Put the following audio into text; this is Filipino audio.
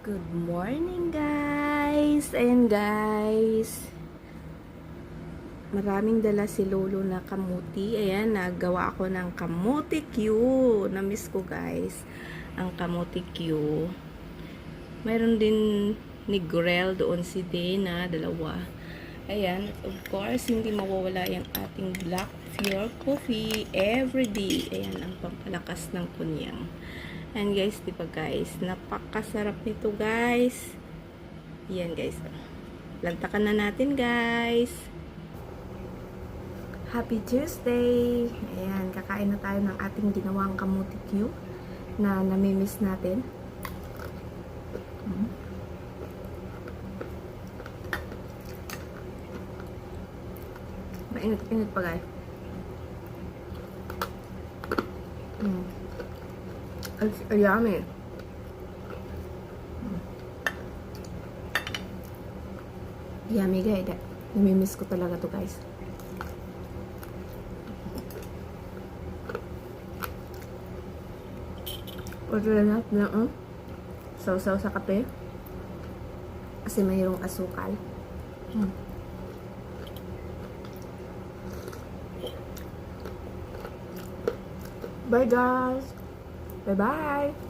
Good morning guys! Ayan guys, maraming dala si Lolo na kamuti. Ayan, nagawa ako ng kamuti Q. Na-miss ko guys ang kamuti Q. Mayroon din ni Grel doon, si Dana, dalawa. Ayan, of course hindi mawawala yung ating black fuel coffee everyday. Ayan, ang pampalakas ng kunyang. And guys, diba guys, napakasarap nito guys. Yan guys. Lantakan na natin guys. Happy Tuesday! Ayan, kakain na tayo ng ating ginawang kamuti Q na namimiss natin. Mainit-init pa guys. It's yummy. Yummy guys. Namimiss ko talaga to guys. Order na sausaw sa kape. Kasi mayroong asukal. Bye guys. Bye bye.